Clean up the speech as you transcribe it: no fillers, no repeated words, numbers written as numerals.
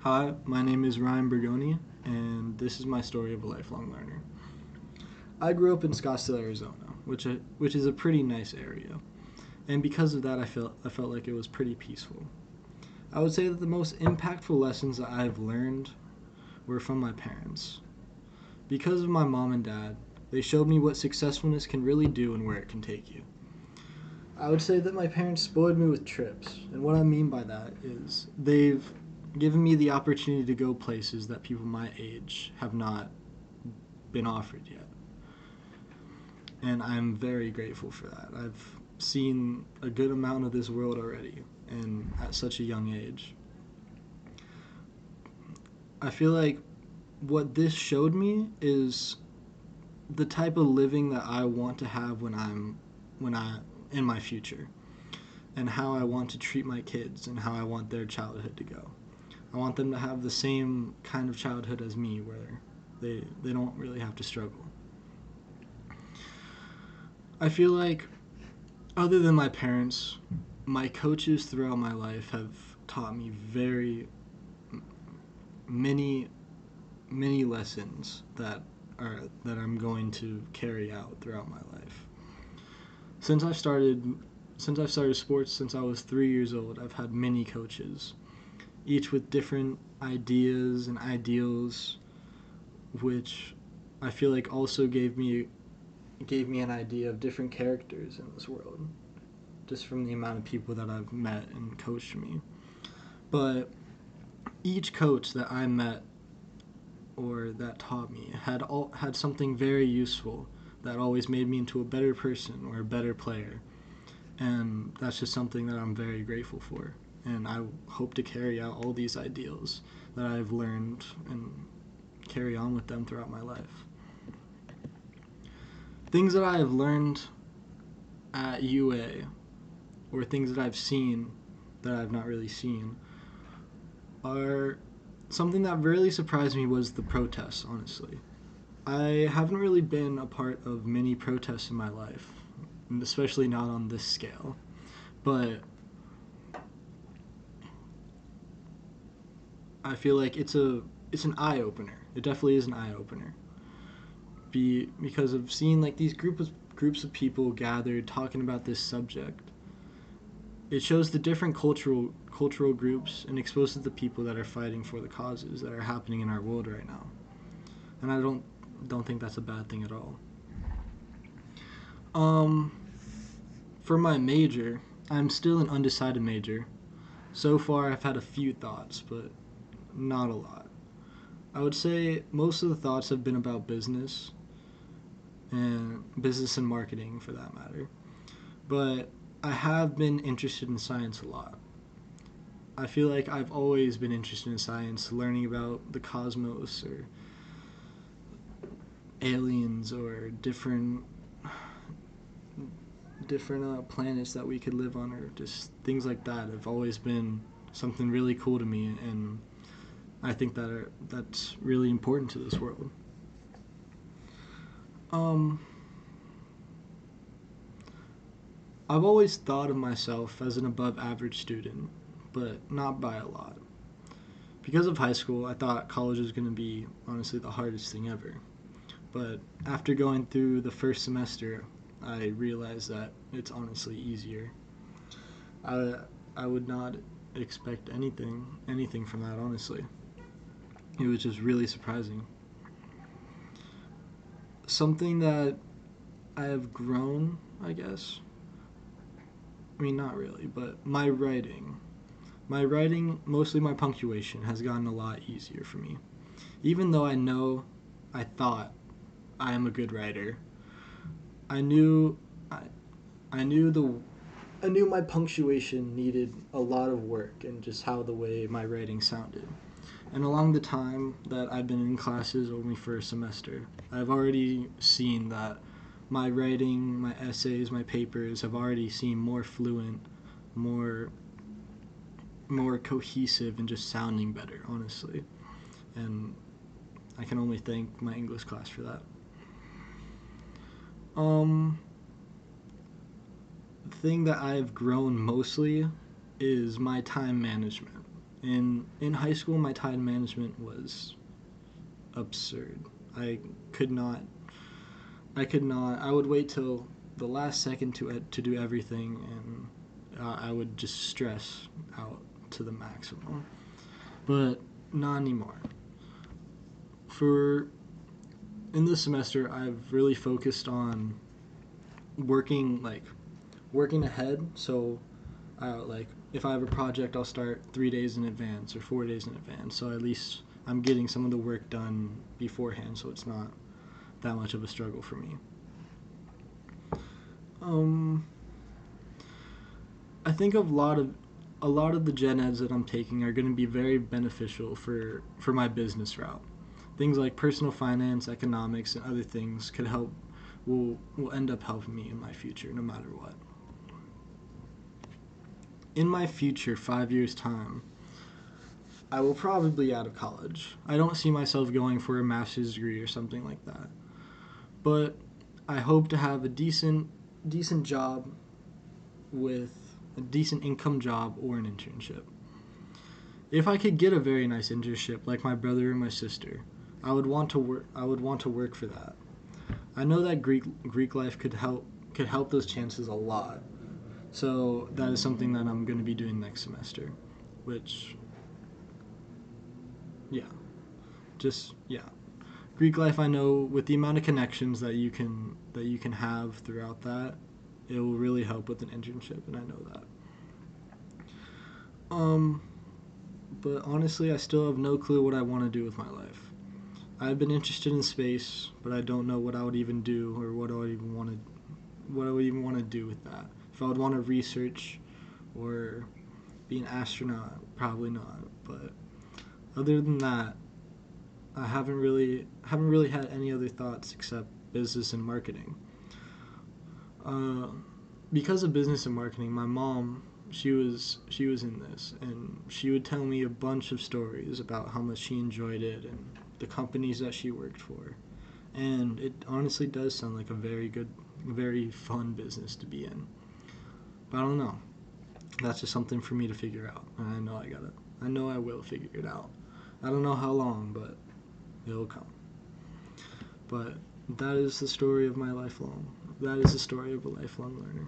Hi, my name is Ryan Bergoni, and this is my story of a lifelong learner. I grew up in Scottsdale, Arizona, which is a pretty nice area, and because of that, I felt like it was pretty peaceful. I would say that the most impactful lessons that I've learned were from my parents. Because of my mom and dad, they showed me what successfulness can really do and where it can take you. I would say that my parents spoiled me with trips, and what I mean by that is they've given me the opportunity to go places that people my age have not been offered yet. And I'm very grateful for that. I've seen a good amount of this world already, and at such a young age. I feel like what this showed me is the type of living that I want to have when I in my future, and how I want to treat my kids and how I want their childhood to go. I want them to have the same kind of childhood as me where they don't really have to struggle. I feel like other than my parents, my coaches throughout my life have taught me very many many lessons that I'm going to carry out throughout my life. Since I started since I've started sports since I was 3 years old, I've had many coaches, each with different ideas and ideals, which I feel like also gave me an idea of different characters in this world, just from the amount of people that I've met and coached me. But each coach that I met or that taught me had something very useful that always made me into a better person or a better player. And that's just something that I'm very grateful for. And I hope to carry out all these ideals that I've learned and carry on with them throughout my life. Things that I have learned at UA, or things that I've seen that I've not really seen, are something that really surprised me was the protests, honestly. I haven't really been a part of many protests in my life, and especially not on this scale. But I feel like it's an eye opener. It definitely is an eye opener. Because of seeing like these groups of people gathered talking about this subject. It shows the different cultural groups and exposes the people that are fighting for the causes that are happening in our world right now. And I don't think that's a bad thing at all. Um, for my major, I'm still an undecided major. So far, I've had a few thoughts, but not a lot. I would say most of the thoughts have been about business and marketing for that matter. But I have been interested in science a lot. I feel like I've always been interested in science, learning about the cosmos or aliens or different planets that we could live on, or just things like that have always been something really cool to me, and I think that's really important to this world. Um, I've always thought of myself as an above average student, but not by a lot. Because of high school, I thought college was going to be honestly the hardest thing ever. But after going through the first semester, I realized that it's honestly easier. I I would not expect anything from that, honestly. It was just really surprising. Something that I have grown, I guess. I mean, not really, but my writing. My writing, mostly my punctuation, has gotten a lot easier for me. Even though I thought I am a good writer, I knew, I, I knew I knew my punctuation needed a lot of work and just how the way my writing sounded. And along the time that I've been in classes only for a semester, I've already seen that my writing, my essays, my papers have already seemed more fluent, more more cohesive, and just sounding better, honestly. And I can only thank my English class for that. Um, the thing that I've grown mostly is my time management. In high school, my time management was absurd. I could not. I could not. I would wait till the last second to do everything, and I would just stress out to the maximum. But not anymore. For in this semester, I've really focused on working working ahead. So, if I have a project, I'll start 3 days in advance or 4 days in advance. So at least I'm getting some of the work done beforehand, so it's not that much of a struggle for me. Um, I think a lot of the gen eds that I'm taking are going to be very beneficial for my business route. Things like personal finance, economics, and other things could help will end up helping me in my future, no matter what. In my future, 5 years time, I will probably be out of college. I don't see myself going for a master's degree or something like that, but I hope to have a decent job with a decent income job or an internship. If I could get a very nice internship like my brother or my sister, I would want to work. I would want to work for that. I know that Greek life could help those chances a lot. So that is something that I'm going to be doing next semester, which yeah, yeah. Greek life, I know with the amount of connections that you can have throughout that, it will really help with an internship, and I know that. Um, but honestly, I still have no clue what I want to do with my life. I've been interested in space, but I don't know what I would even do or what I would even want to do with that. If I would want to research or be an astronaut, probably not. But other than that, I haven't really had any other thoughts except business and marketing. Uh, because of business and marketing, my mom she was in this, and she would tell me a bunch of stories about how much she enjoyed it and the companies that she worked for. And it honestly does sound like a very fun business to be in. But I don't know. That's just something for me to figure out. And I know I got it. I know I will figure it out. I don't know how long, but it'll come. But that is the story of my lifelong. That is the story of a lifelong learner.